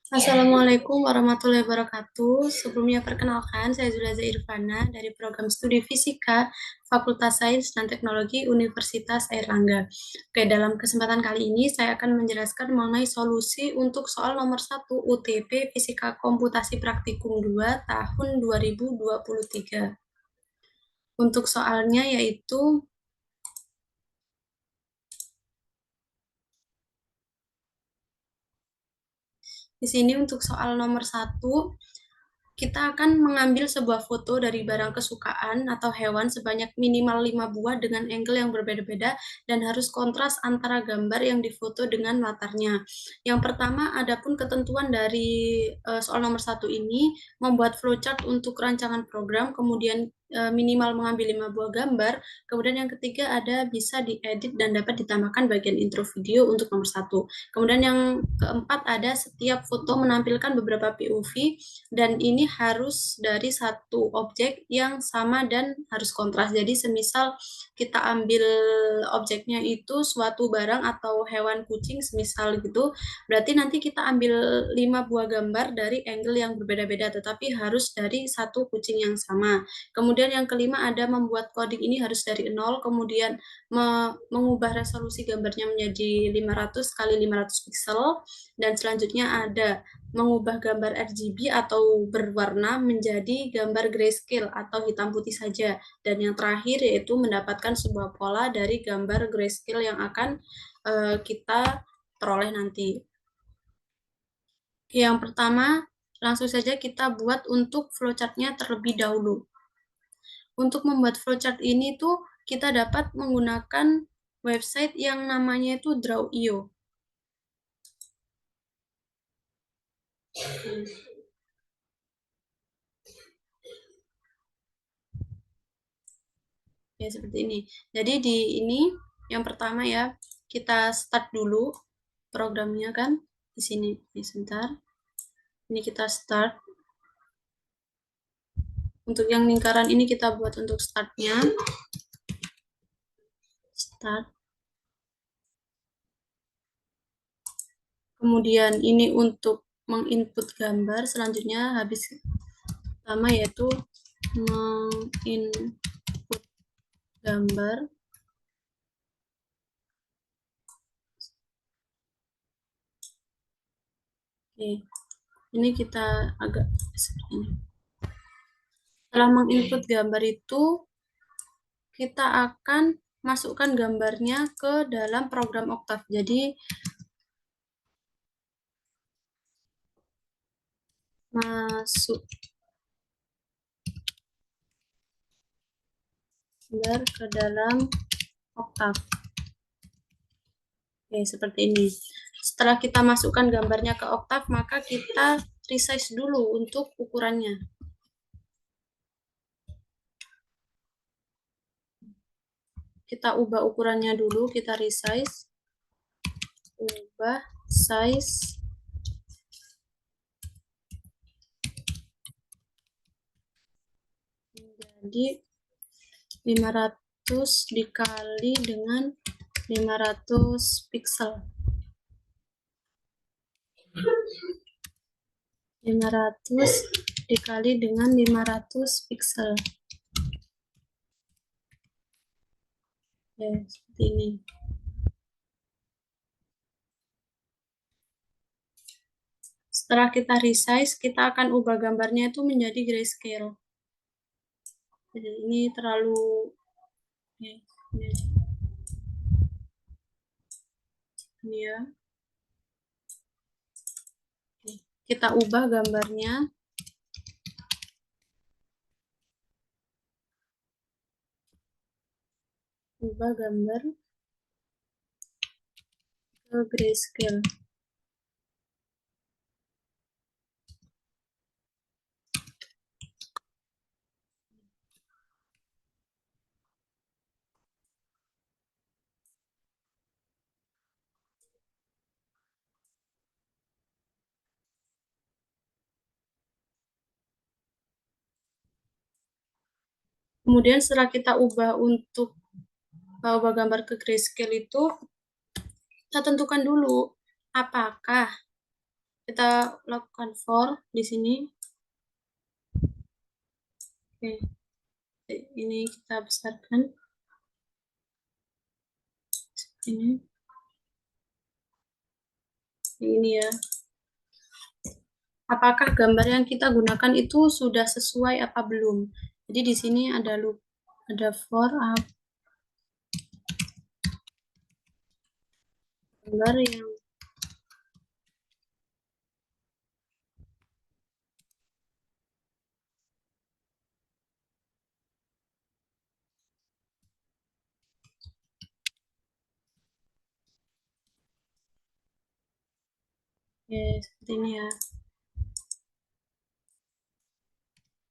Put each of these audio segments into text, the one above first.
Assalamualaikum warahmatullahi wabarakatuh. Sebelumnya perkenalkan, saya Zulaza Irfana dari program studi Fisika Fakultas Sains dan Teknologi Universitas Airlangga. Oke, dalam kesempatan kali ini saya akan menjelaskan mengenai solusi untuk soal nomor 1 UTP Fisika Komputasi Praktikum 2 tahun 2023. Untuk soalnya yaitu di sini untuk soal nomor 1 kita akan mengambil sebuah foto dari barang kesukaan atau hewan sebanyak minimal 5 buah dengan angle yang berbeda-beda dan harus kontras antara gambar yang difoto dengan latarnya. Yang pertama, adapun ketentuan dari soal nomor 1 ini, membuat flowchart untuk rancangan program, kemudian minimal mengambil 5 buah gambar, kemudian yang ketiga ada bisa diedit dan dapat ditambahkan bagian intro video untuk nomor 1. Kemudian yang keempat ada setiap foto menampilkan beberapa POV dan ini harus dari satu objek yang sama dan harus kontras. Jadi semisal kita ambil objeknya itu suatu barang atau hewan kucing semisal gitu, berarti nanti kita ambil 5 buah gambar dari angle yang berbeda-beda, tetapi harus dari satu kucing yang sama. Kemudian yang kelima ada membuat coding ini harus dari nol, kemudian mengubah resolusi gambarnya menjadi 500 kali 500 pixel, dan selanjutnya ada mengubah gambar RGB atau berwarna menjadi gambar grayscale atau hitam putih saja. Dan yang terakhir yaitu mendapatkan sebuah pola dari gambar grayscale yang akan kita peroleh nanti. Yang pertama, langsung saja kita buat untuk flowchart-nya terlebih dahulu. Untuk membuat flowchart ini tuh kita dapat menggunakan website yang namanya itu Draw.io. Ya, seperti ini. Jadi di ini yang pertama ya, kita start dulu programnya kan di sini. Ini sebentar. Ini kita start. Untuk yang lingkaran ini kita buat untuk startnya. Start. Kemudian ini untuk menginput gambar. Selanjutnya habis pertama yaitu menginput gambar. Oke, ini kita agak seperti ini. Setelah menginput gambar itu, kita akan masukkan gambarnya ke dalam program Octave. Jadi, masuk gambar ke dalam Octave. Oke, seperti ini. Setelah kita masukkan gambarnya ke Octave, maka kita resize dulu untuk ukurannya. Kita ubah ukurannya dulu, kita resize. Ubah size. Jadi 500 dikali dengan 500 pixel. 500 dikali dengan 500 pixel. Ya, seperti ini. Setelah kita resize, kita akan ubah gambarnya itu menjadi grayscale. Jadi ini terlalu ini ya. Kita ubah gambarnya. Ubah gambar ke grayscale. Kemudian setelah kita ubah untuk ubah gambar ke grayscale itu, kita tentukan dulu apakah Kita lakukan for di sini. Oke, ini kita besarkan. Ini ya. Apakah gambar yang kita gunakan itu sudah sesuai apa belum? Jadi di sini ada loop, ada for gambar yang seperti ini ya.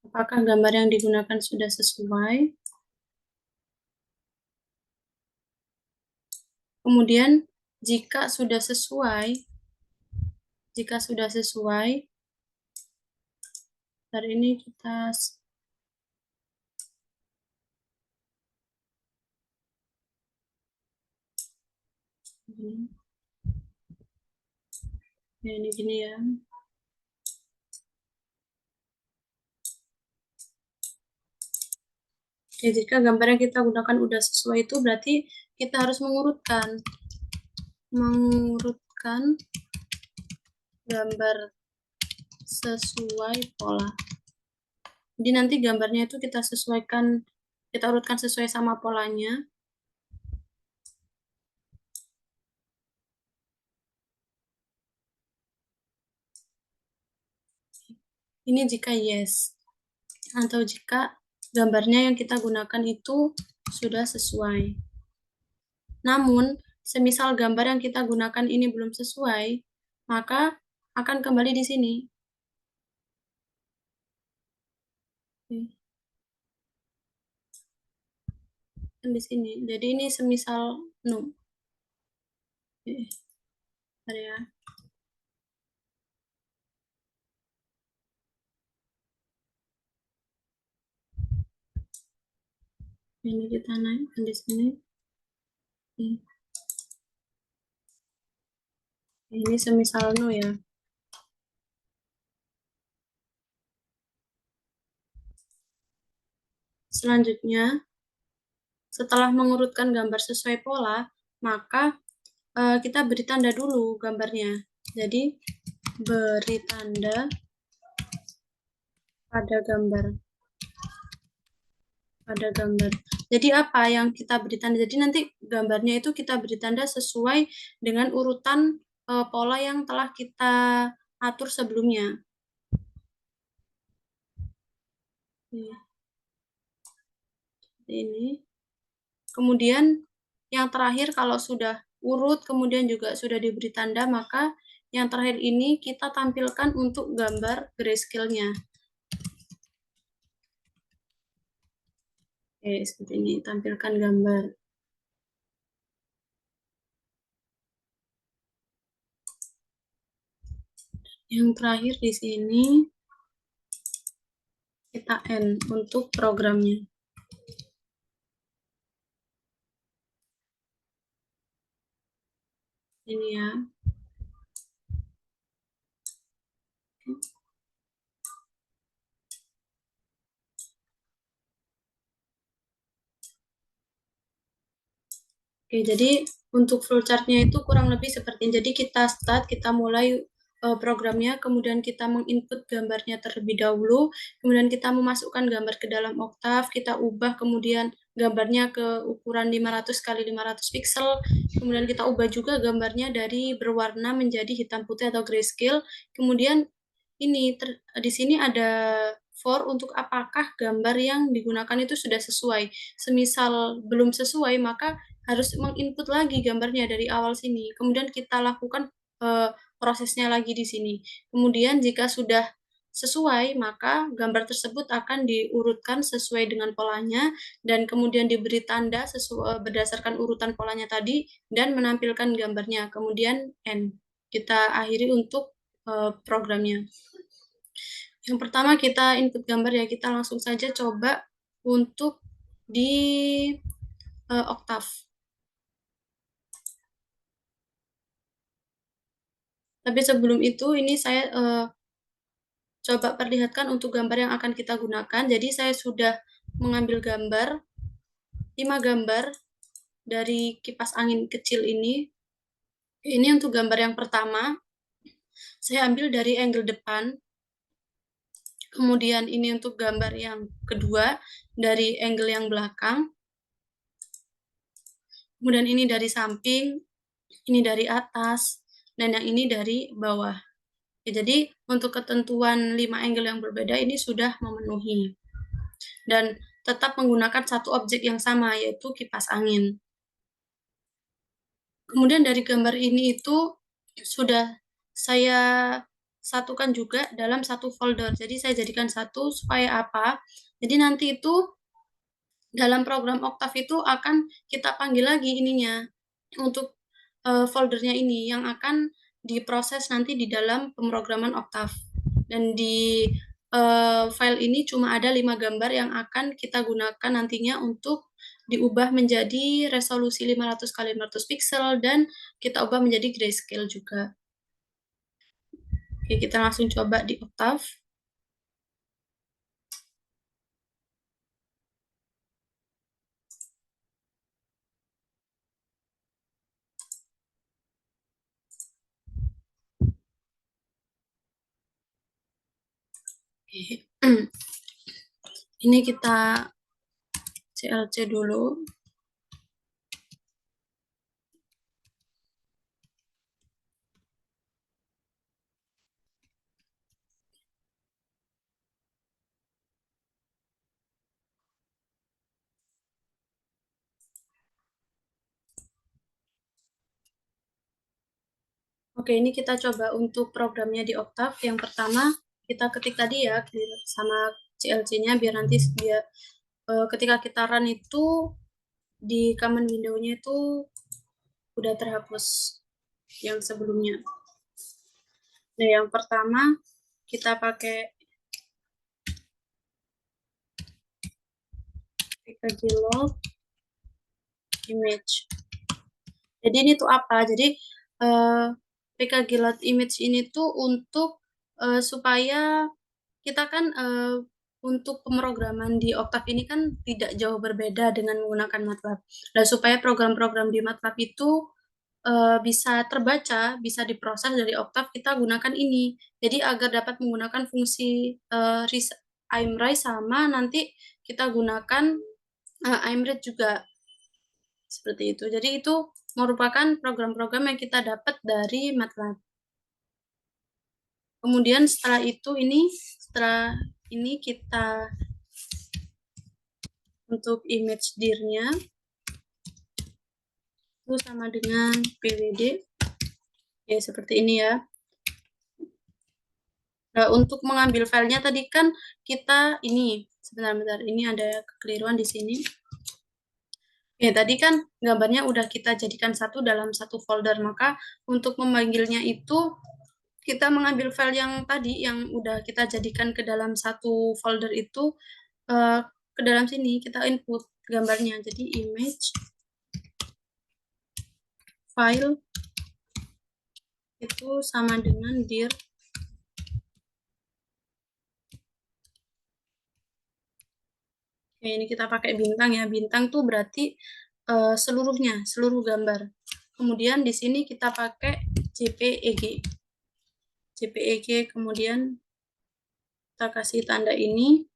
Apakah gambar yang digunakan sudah sesuai? Kemudian jika sudah sesuai, hari ini kita ini gini ya. Jadi jika gambar yang kita gunakan udah sesuai itu berarti kita harus mengurutkan gambar sesuai pola. Jadi nanti gambarnya itu kita urutkan sesuai sama polanya. Ini jika yes, atau jika gambarnya yang kita gunakan itu sudah sesuai. Namun, semisal gambar yang kita gunakan ini belum sesuai, maka akan kembali di sini. Di sini. Jadi ini semisal no. Ya. Ini kita naikkan di sini. Ini semisal no ya. Selanjutnya, setelah mengurutkan gambar sesuai pola, maka kita beri tanda dulu gambarnya. Jadi, beri tanda pada gambar. Jadi apa yang kita beri tanda? Jadi nanti gambarnya itu kita beri tanda sesuai dengan urutan pola yang telah kita atur sebelumnya. Ini. Kemudian yang terakhir kalau sudah urut kemudian juga sudah diberi tanda, maka yang terakhir ini kita tampilkan untuk gambar grayscale-nya. Oke, seperti ini, tampilkan gambar. Yang terakhir di sini kita end untuk programnya. Ini ya. Oke, jadi untuk flowchart-nya itu kurang lebih seperti ini. Jadi kita mulai programnya, kemudian kita menginput gambarnya terlebih dahulu, kemudian kita memasukkan gambar ke dalam Octave, kita ubah kemudian gambarnya ke ukuran 500 kali 500 pixel, kemudian kita ubah juga gambarnya dari berwarna menjadi hitam putih atau grayscale, kemudian di sini ada for untuk apakah gambar yang digunakan itu sudah sesuai. Semisal belum sesuai, maka harus menginput lagi gambarnya dari awal sini. Kemudian kita lakukan prosesnya lagi di sini. Kemudian jika sudah sesuai, maka gambar tersebut akan diurutkan sesuai dengan polanya dan kemudian diberi tanda berdasarkan urutan polanya tadi dan menampilkan gambarnya. Kemudian end. Kita akhiri untuk programnya. Yang pertama kita input gambar ya, kita langsung saja coba untuk di Octave. Tapi sebelum itu ini saya coba perlihatkan untuk gambar yang akan kita gunakan. Jadi saya sudah mengambil gambar, 5 gambar dari kipas angin kecil ini. Ini untuk gambar yang pertama, saya ambil dari angle depan. Kemudian ini untuk gambar yang kedua dari angle yang belakang. Kemudian ini dari samping, ini dari atas, dan yang ini dari bawah. Ya, jadi untuk ketentuan 5 angle yang berbeda ini sudah memenuhi. Dan tetap menggunakan satu objek yang sama, yaitu kipas angin. Kemudian dari gambar ini itu sudah saya satukan juga dalam satu folder. Jadi saya jadikan satu supaya apa? Jadi nanti itu dalam program Octave itu akan kita panggil lagi ininya untuk foldernya ini yang akan diproses nanti di dalam pemrograman Octave. Dan di file ini cuma ada 5 gambar yang akan kita gunakan nantinya untuk diubah menjadi resolusi 500 kali 500 pixel dan kita ubah menjadi grayscale juga. Oke, kita langsung coba di Octave. Ini kita CLC dulu. Oke, ini kita coba untuk programnya di Octave. Yang pertama, kita ketik tadi ya, sama CLC-nya, biar nanti ketika kita run itu, di command window-nya itu udah terhapus yang sebelumnya. Nah, yang pertama, kita pakai pkglog image. Jadi ini tuh apa? Jadi pkglog image ini tuh untuk supaya kita kan untuk pemrograman di Octave ini kan tidak jauh berbeda dengan menggunakan MATLAB. Dan supaya program-program di MATLAB itu bisa terbaca, bisa diproses dari Octave, kita gunakan ini. Jadi agar dapat menggunakan fungsi imrise sama nanti kita gunakan imread juga seperti itu. Jadi itu merupakan program-program yang kita dapat dari MATLAB. Kemudian setelah ini kita untuk image dir-nya itu sama dengan pwd. Ya, seperti ini ya. Nah, untuk mengambil filenya tadi kan kita ini, sebentar, ini ada kekeliruan di sini. Ya, tadi kan gambarnya udah kita jadikan satu dalam satu folder, maka untuk memanggilnya itu kita mengambil file yang tadi yang udah kita jadikan ke dalam satu folder itu ke dalam sini kita input gambarnya. Jadi image file itu sama dengan dir. Oke, ini kita pakai bintang ya. Bintang tuh berarti seluruhnya, seluruh gambar. Kemudian di sini kita pakai JPEG. JPEG kemudian kita kasih tanda ini.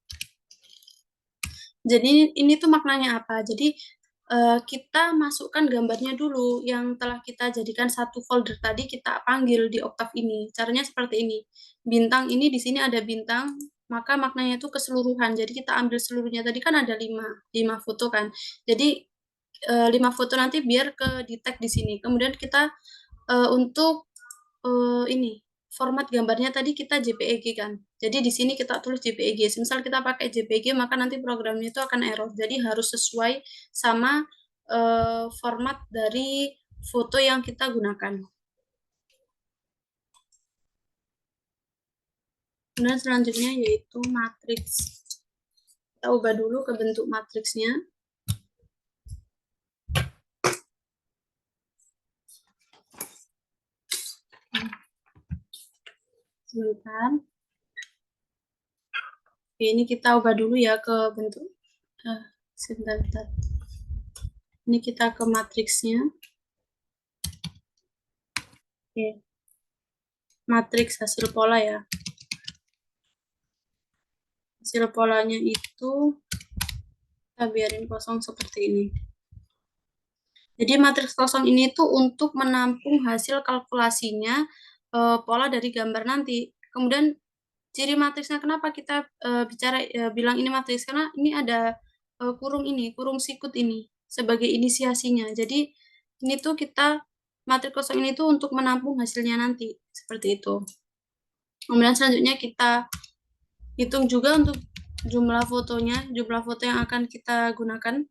Jadi ini tuh maknanya apa? Jadi kita masukkan gambarnya dulu yang telah kita jadikan satu folder tadi kita panggil di Octave ini. Caranya seperti ini. Bintang ini di sini ada bintang, maka maknanya itu keseluruhan. Jadi kita ambil seluruhnya. Tadi kan ada 5 foto kan. Jadi 5 foto nanti biar ke di tag di sini. Kemudian kita untuk ini format gambarnya tadi kita JPEG kan. Jadi di sini kita tulis JPEG. Misal kita pakai JPEG maka nanti programnya itu akan error. Jadi harus sesuai sama format dari foto yang kita gunakan. Kemudian selanjutnya yaitu matriks. Kita ubah dulu ke bentuk matriksnya. Sebentar. Oke, ini kita ubah dulu ya ke bentuk. eh, Sebentar, sebentar. Ini kita ke matriksnya. Oke, matriks hasil pola ya. Hasil polanya itu kita biarin kosong seperti ini. Jadi matriks kosong ini tuh untuk menampung hasil kalkulasinya pola dari gambar nanti. Kemudian ciri matriksnya kenapa kita bilang ini matriks karena ini ada kurung ini, kurung sikut ini sebagai inisiasinya. Jadi ini tuh kita matriks kosong ini tuh untuk menampung hasilnya nanti seperti itu. Kemudian selanjutnya kita hitung juga untuk jumlah fotonya, jumlah foto yang akan kita gunakan,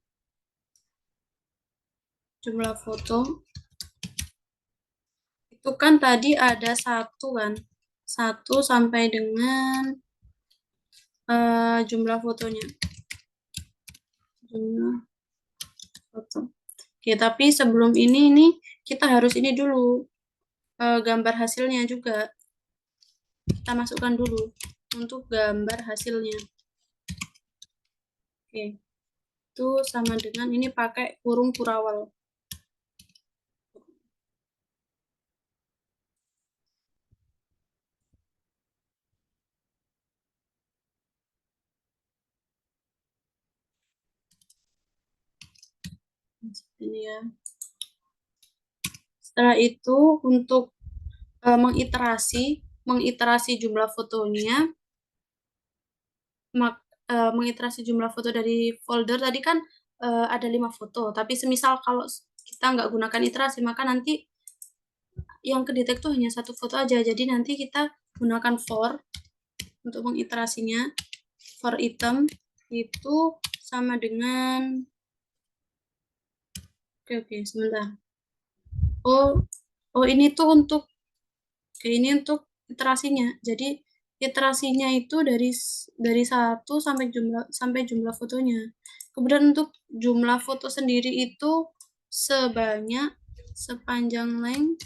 jumlah foto. Itu kan tadi ada satu kan, satu sampai dengan jumlah fotonya, jumlah foto. Oke, tapi sebelum ini kita harus ini dulu, gambar hasilnya juga. Kita masukkan dulu untuk gambar hasilnya. Oke, itu sama dengan ini pakai kurung kurawal. Ini ya. Setelah itu untuk mengiterasi jumlah fotonya, mengiterasi jumlah foto dari folder tadi kan ada 5 foto. Tapi semisal kalau kita nggak gunakan iterasi, maka nanti yang kedetek tuh hanya 1 foto aja. Jadi nanti kita gunakan for untuk mengiterasinya. For item itu sama dengan, oke oke sebentar. Oh oh ini tuh untuk, oke ini untuk iterasinya. Jadi iterasinya itu dari satu sampai jumlah fotonya. Kemudian untuk jumlah foto sendiri itu sebanyak sepanjang length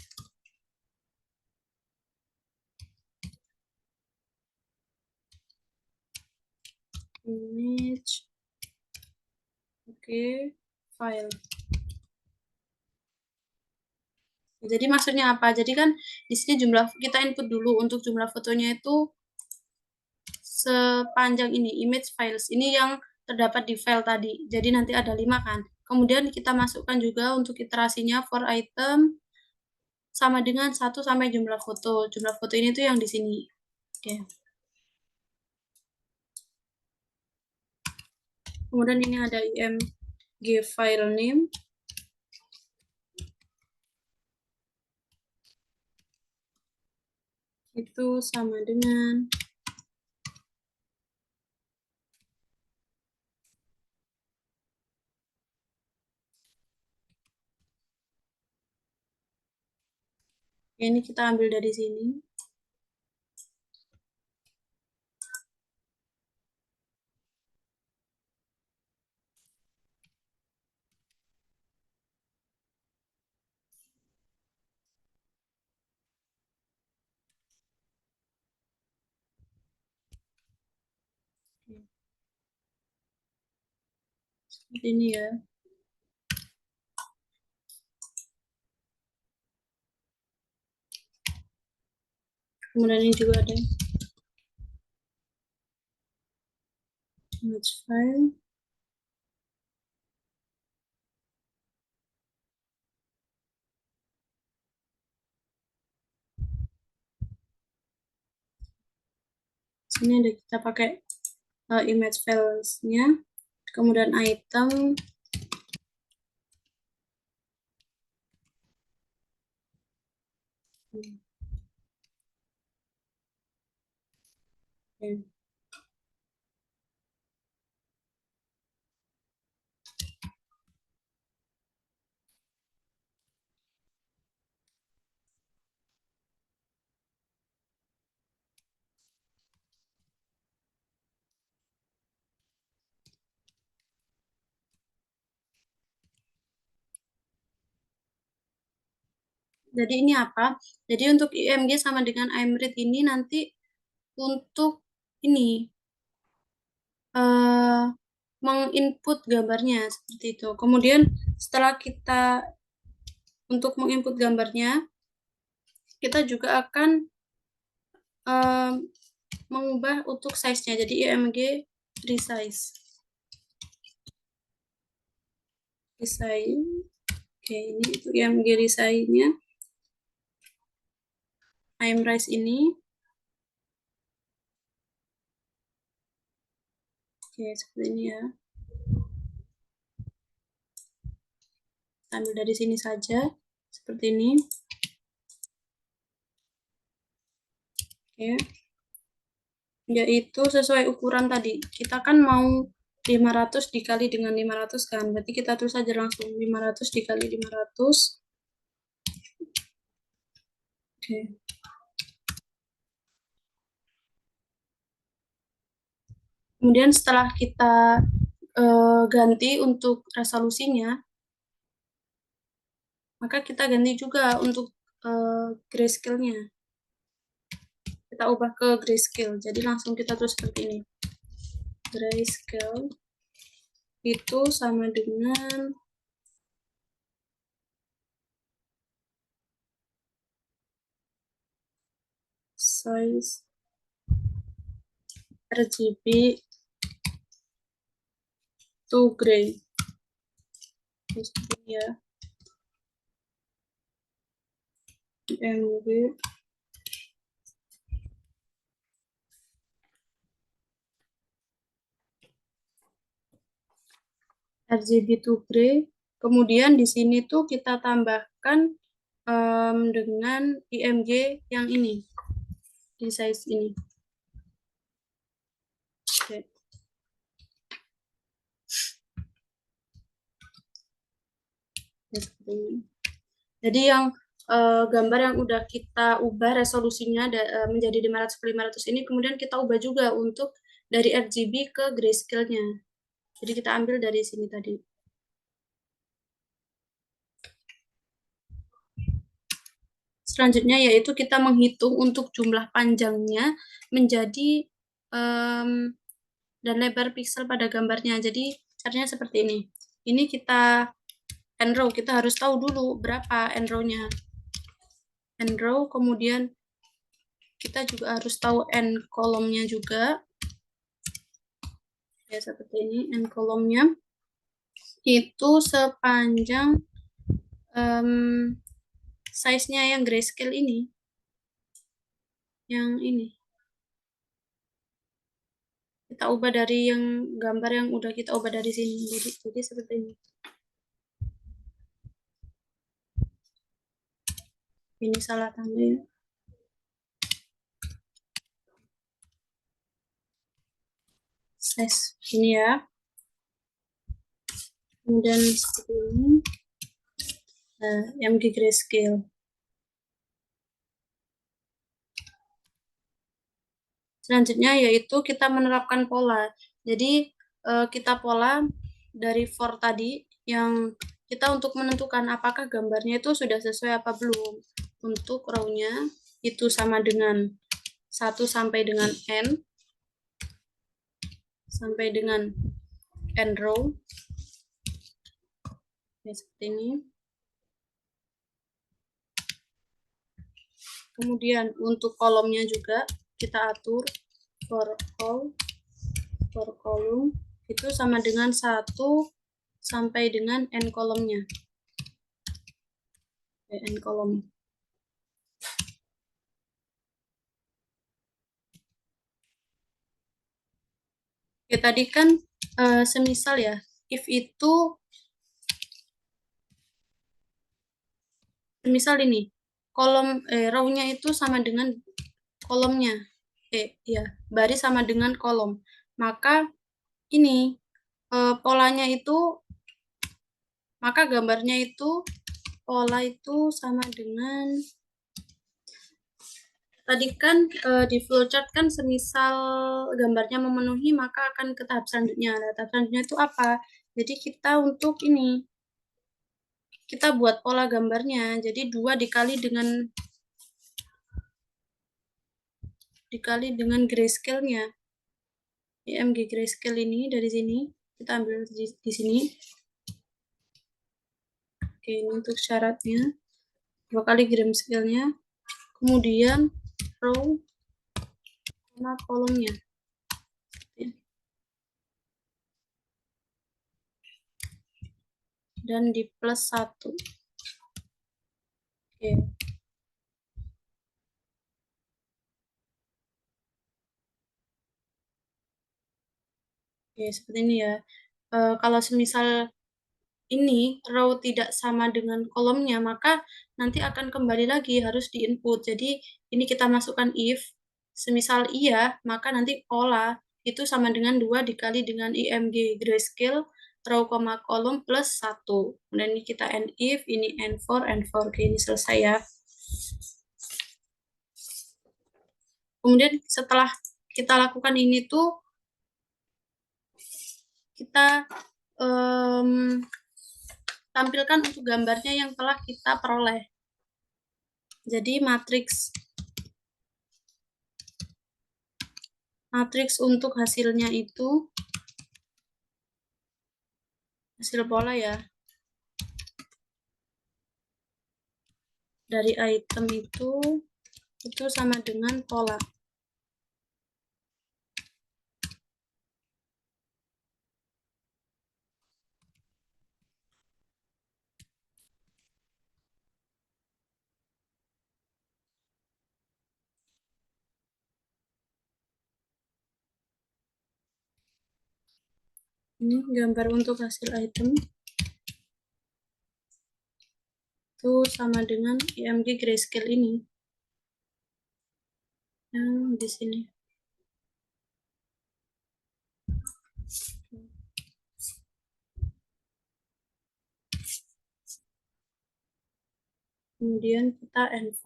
image, oke, file. Jadi maksudnya apa? Jadi kan di sini jumlah kita input dulu untuk jumlah fotonya itu sepanjang ini image files ini yang terdapat di file tadi. Jadi nanti ada 5 kan. Kemudian kita masukkan juga untuk iterasinya for item sama dengan 1 sampai jumlah foto. Jumlah foto ini tuh yang di sini. Oke. Kemudian ini ada img file name. Itu sama dengan ini kita ambil dari sini. Seperti ini ya. Kemudian ini juga ada image file. Sini ada kita pakai image files-nya. Kemudian item. Oke. Jadi ini apa? Jadi untuk IMG sama dengan IMRIT ini nanti untuk ini eh, menginput gambarnya seperti itu. Kemudian setelah kita untuk menginput gambarnya, kita juga akan eh, mengubah untuk size-nya. Jadi IMG resize. Resize. Oke, ini itu IMG resize-nya. IMRISE ini. Oke, seperti ini ya. Ambil dari sini saja. Seperti ini. Oke. Yaitu sesuai ukuran tadi. Kita kan mau 500 dikali dengan 500 kan. Berarti kita tulis saja langsung 500 dikali 500. Oke. Kemudian setelah kita ganti untuk resolusinya, maka kita ganti juga untuk grayscale-nya. Kita ubah ke grayscale. Jadi langsung kita tulis seperti ini. Grayscale itu sama dengan size RGB to gray. Seperti ya. IMG RGB to gray. Kemudian di sini tuh kita tambahkan dengan IMG yang ini, di size ini. Oke. Ya, seperti ini. Jadi yang gambar yang udah kita ubah resolusinya menjadi 500x500 ini, kemudian kita ubah juga untuk dari RGB ke grayscale-nya. Jadi kita ambil dari sini tadi. Selanjutnya yaitu kita menghitung untuk jumlah panjangnya menjadi dan lebar piksel pada gambarnya. Jadi caranya seperti ini. Ini kita n row, kita harus tahu dulu berapa n row-nya. N row, kemudian kita juga harus tahu n kolomnya juga. Ya, seperti ini n kolomnya. Itu sepanjang size-nya yang grayscale ini. Yang ini. Kita ubah dari yang gambar yang udah kita ubah dari sini. Jadi seperti ini. Ini salah tanda ya. Size ini ya. Kemudian seperti ini. MG grayscale. Selanjutnya yaitu kita menerapkan pola. Jadi kita pola dari for tadi yang kita untuk menentukan apakah gambarnya itu sudah sesuai apa belum. Untuk row-nya itu sama dengan 1 sampai dengan n sampai dengan n row. Ya, seperti ini. Kemudian untuk kolomnya juga kita atur for column itu sama dengan 1 sampai dengan n kolomnya. N kolom. Oke, tadi kan semisal ya, if itu misal ini kolom row-nya itu sama dengan kolomnya. Ya, baris sama dengan kolom. Maka ini polanya itu maka gambarnya itu pola itu sama dengan tadi kan di flowchart kan semisal gambarnya memenuhi maka akan ke tahap selanjutnya. Nah, tahap selanjutnya itu apa? Jadi kita untuk ini kita buat pola gambarnya. Jadi 2 dikali dengan grayscale-nya. IMG grayscale ini dari sini kita ambil di sini. Oke, ini untuk syaratnya. 2 kali grayscale-nya. Kemudian row sama kolomnya. Dan di plus 1. Oke. Oke, seperti ini ya. Kalau semisal ini row tidak sama dengan kolomnya, maka nanti akan kembali lagi harus di input. Jadi ini kita masukkan if, semisal iya, maka nanti pola itu sama dengan 2 dikali dengan IMG grayscale row, kolom plus 1. Kemudian ini kita end if, ini end for. Oke, ini selesai ya. Kemudian setelah kita lakukan ini tuh, kita tampilkan untuk gambarnya yang telah kita peroleh. Jadi matriks untuk hasilnya itu hasil pola ya. Dari item itu sama dengan pola. Ini gambar untuk hasil item itu sama dengan IMG grayscale ini yang di sini. Kemudian kita N4.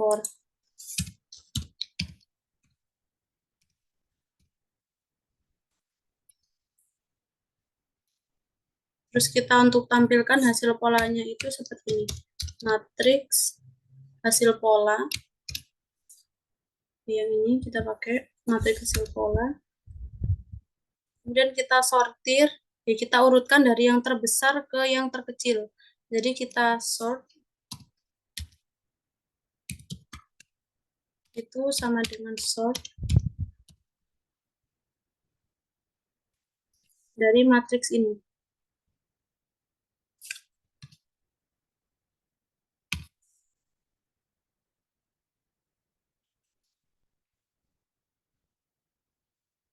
Terus kita untuk tampilkan hasil polanya itu seperti ini. Matriks hasil pola. Yang ini kita pakai matriks hasil pola. Kemudian kita sortir, ya kita urutkan dari yang terbesar ke yang terkecil. Jadi kita sort itu sama dengan sort dari matriks ini.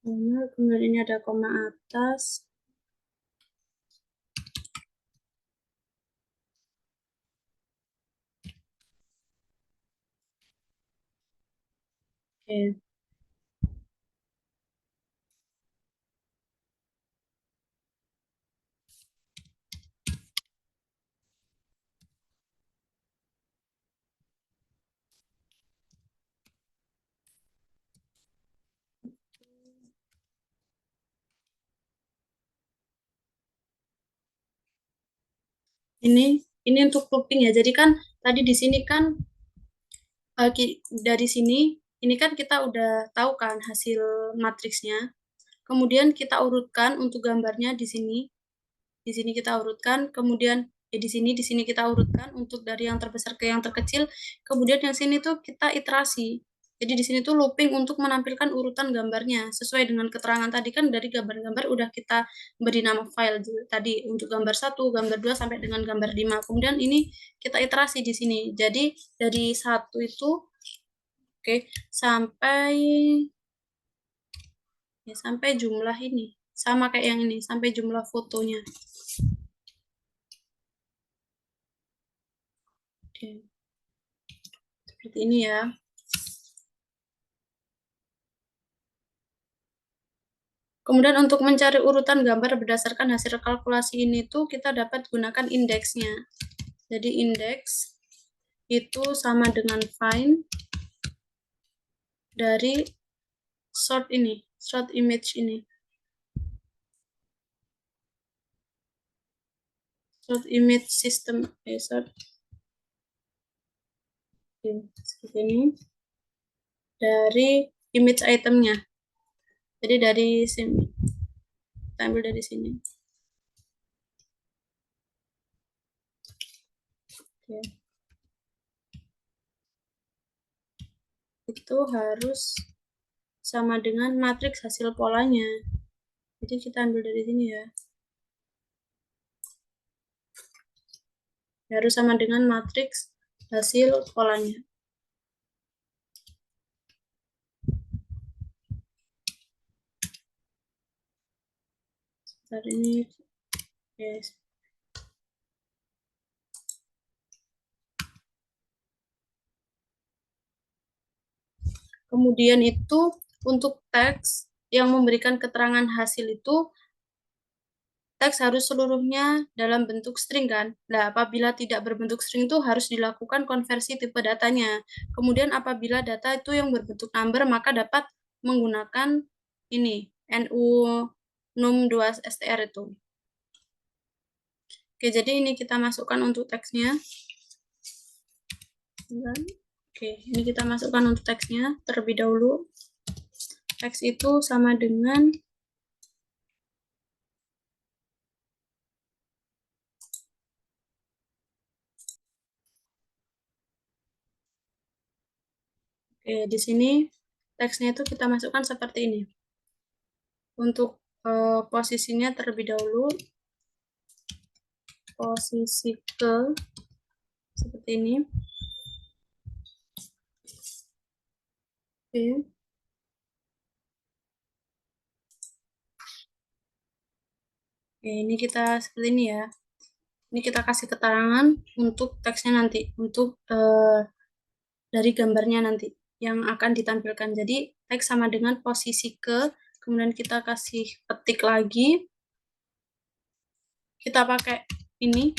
Kemudian ini ada koma atas. Oke. Ini untuk looping ya. Jadi kan tadi di sini kan dari sini ini kan kita udah tahu kan hasil matriksnya. Kemudian kita urutkan untuk gambarnya di sini. Di sini kita urutkan, kemudian di sini kita urutkan untuk dari yang terbesar ke yang terkecil. Kemudian yang sini tuh kita iterasi. Jadi di sini tuh looping untuk menampilkan urutan gambarnya sesuai dengan keterangan tadi kan dari gambar-gambar udah kita beri nama file tadi untuk gambar 1, gambar 2 sampai dengan gambar 5. Kemudian ini kita iterasi di sini. Jadi dari 1 itu sampai sampai jumlah ini. Sama kayak yang ini, sampai jumlah fotonya. Oke. Seperti ini ya. Kemudian untuk mencari urutan gambar berdasarkan hasil kalkulasi ini tuh kita dapat gunakan indeksnya. Jadi indeks itu sama dengan find dari sort ini, sort image ini. sort image system, sort seperti ini dari image itemnya. Jadi dari sini, kita ambil dari sini. Oke. Itu harus sama dengan matriks hasil polanya. Jadi kita ambil dari sini ya. Harus sama dengan matriks hasil polanya. Sebentar ini, yes. Kemudian itu untuk teks yang memberikan keterangan hasil itu, teks harus seluruhnya dalam bentuk string kan. Nah, apabila tidak berbentuk string itu harus dilakukan konversi tipe datanya. Kemudian apabila data itu yang berbentuk number, maka dapat menggunakan ini, NU num2str itu. Oke, jadi ini kita masukkan untuk teksnya. Oke, ini kita masukkan untuk teksnya terlebih dahulu. Teks itu sama dengan di sini teksnya itu kita masukkan seperti ini. Untuk posisinya terlebih dahulu, posisi ke seperti ini. Oke. Oke, ini kita seperti ini ya. Ini kita kasih keterangan untuk teksnya nanti, untuk dari gambarnya nanti yang akan ditampilkan. Jadi teks sama dengan posisi ke, kemudian kita kasih petik lagi. Kita pakai ini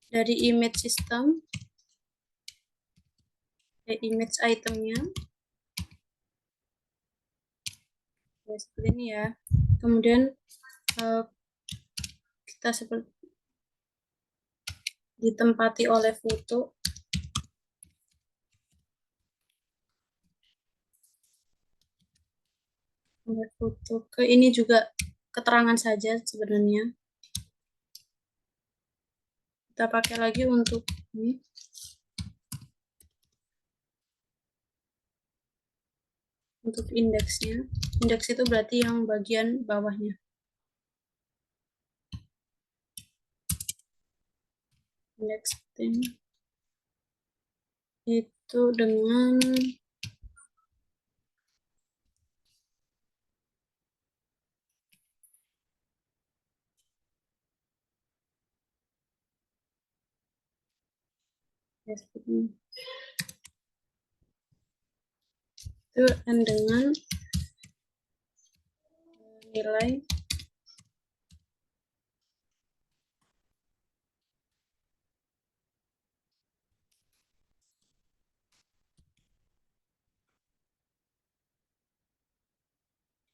dari image system, image itemnya. Ya, seperti ini ya. Kemudian kita seperti ditempati oleh foto. Oleh foto ke ini juga keterangan saja sebenarnya. Kita pakai lagi untuk ini. Untuk indeksnya. Indeks itu berarti yang bagian bawahnya. Indeks itu dengan ya, seperti ini. Itu dengan nilai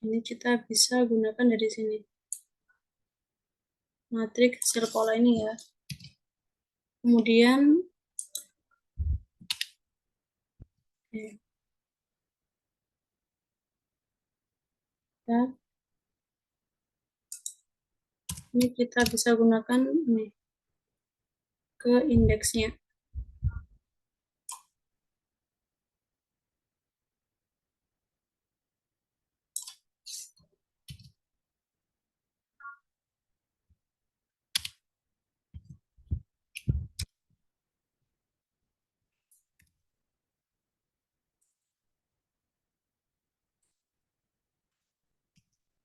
ini kita bisa gunakan dari sini. Matriks hasil pola ini ya. Kemudian ini kita bisa gunakan ini ke indeksnya.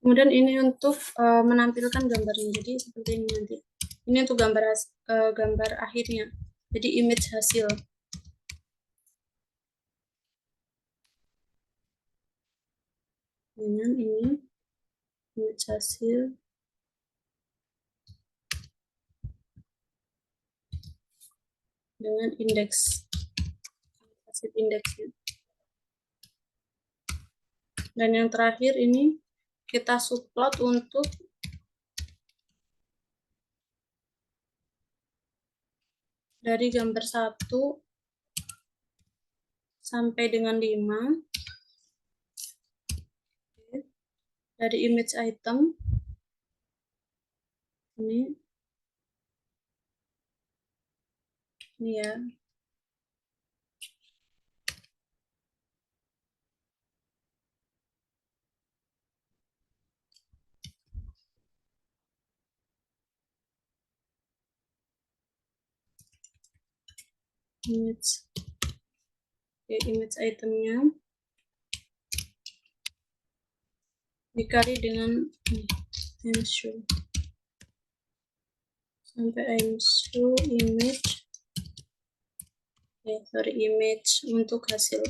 Kemudian ini untuk menampilkan gambarnya. Jadi seperti ini nanti. Ini untuk gambar akhirnya. Jadi image hasil. Dengan ini image hasil dengan indeks hasil indeksnya. Dan yang terakhir ini kita subplot untuk dari gambar 1 sampai dengan 5 dari image item ini ya. Image itemnya dikali dengan I'm show sampai I'm show image image untuk hasil.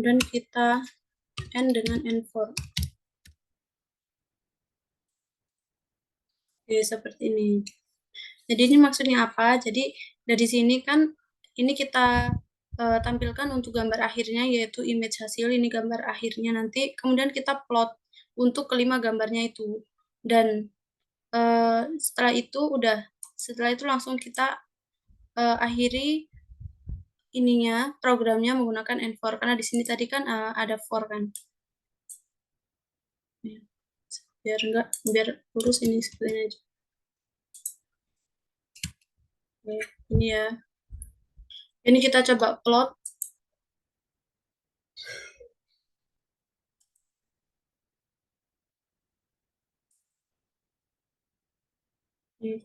Kemudian kita N dengan N4. Oke, seperti ini. Jadi ini maksudnya apa? Jadi dari sini kan ini kita tampilkan untuk gambar akhirnya yaitu image hasil, ini gambar akhirnya nanti. Kemudian kita plot untuk kelima gambarnya itu. Dan setelah itu langsung kita akhiri ininya programnya menggunakan N4 karena di sini tadi kan ada for kan. Biar lurus ini seperti ini aja. Oke, ini ya. Ini kita coba plot.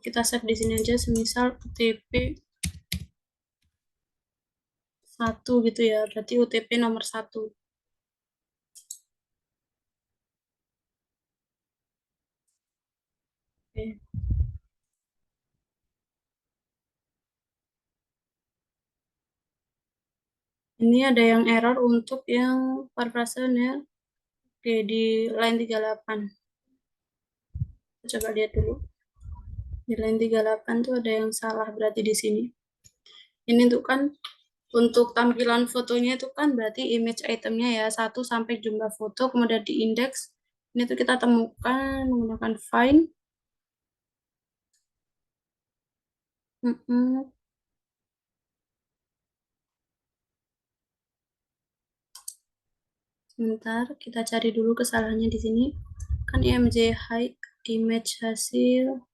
Kita save di sini aja, semisal UTP 1 gitu ya, berarti UTP nomor 1. Oke. Ini ada yang error untuk yang perparasan ya. Oke, di line 38. Coba lihat dulu. Di line 38 tuh ada yang salah berarti di sini. Ini tuh kan untuk tampilan fotonya itu kan berarti image itemnya ya 1 sampai jumlah foto, kemudian di indeks. Ini tuh kita temukan menggunakan find. Sebentar, kita cari dulu kesalahannya di sini. Kan img high image hasil.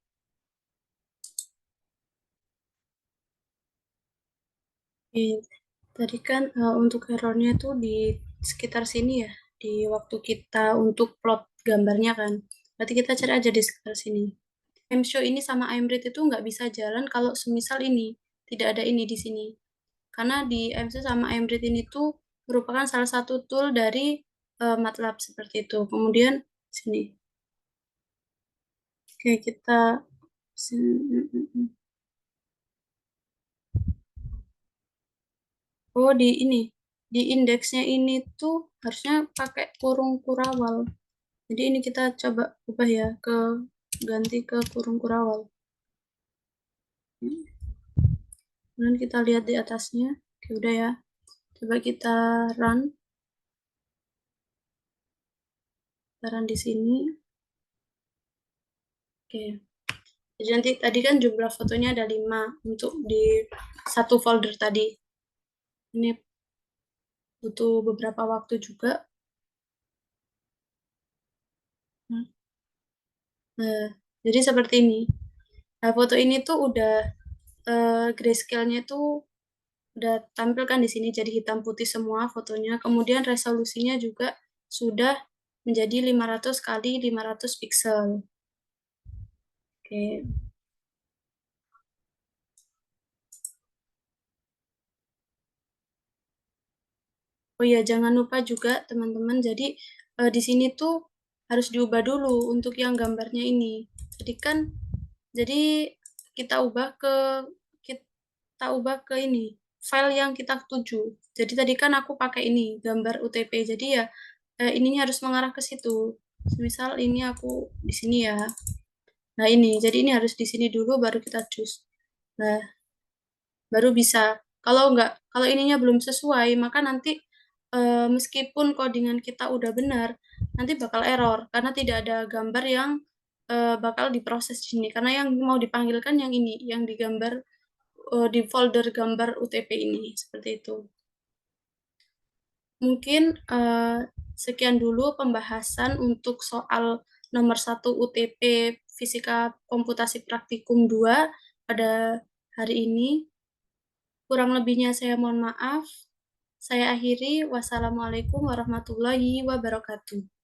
Oke, tadi kan untuk errornya tuh di sekitar sini ya, di waktu kita untuk plot gambarnya kan. Berarti kita cari aja di sekitar sini. MShow ini sama iMread itu nggak bisa jalan kalau semisal ini tidak ada ini di sini. Karena di MShow sama iMread ini tuh merupakan salah satu tool dari MATLAB seperti itu. Kemudian sini. Oke, kita oh di ini di indeksnya ini tuh harusnya pakai kurung kurawal. Jadi ini kita coba ubah ya ke ganti ke kurung kurawal. Kemudian kita lihat di atasnya. Oke, udah ya. Coba kita run. Kita run di sini. Oke. Jadi nanti tadi kan jumlah fotonya ada 5 untuk di satu folder tadi. Ini butuh beberapa waktu juga. Nah, jadi seperti ini. Nah, foto ini tuh udah grayscale-nya tuh udah tampilkan di sini jadi hitam putih semua fotonya. Kemudian resolusinya juga sudah menjadi 500 kali 500 pixel. Oke. Oh ya, jangan lupa juga teman-teman. Jadi di sini tuh harus diubah dulu untuk yang gambarnya ini. Jadi kan jadi kita ubah ke kita ubah ke ini file yang kita tuju. Jadi tadi kan aku pakai ini gambar UTP. Jadi ya ininya harus mengarah ke situ. Misal ini aku di sini ya. Nah ini, jadi ini harus di sini dulu baru kita cus. Nah, baru bisa. Kalau ininya belum sesuai, maka nanti meskipun codingan kita udah benar, nanti bakal error karena tidak ada gambar yang bakal diproses di sini. Karena yang mau dipanggilkan yang ini, yang digambar di folder gambar UTP ini, seperti itu. Mungkin sekian dulu pembahasan untuk soal nomor 1 UTP Fisika Komputasi Praktikum 2 pada hari ini. Kurang lebihnya saya mohon maaf. Saya akhiri. Wassalamualaikum warahmatullahi wabarakatuh.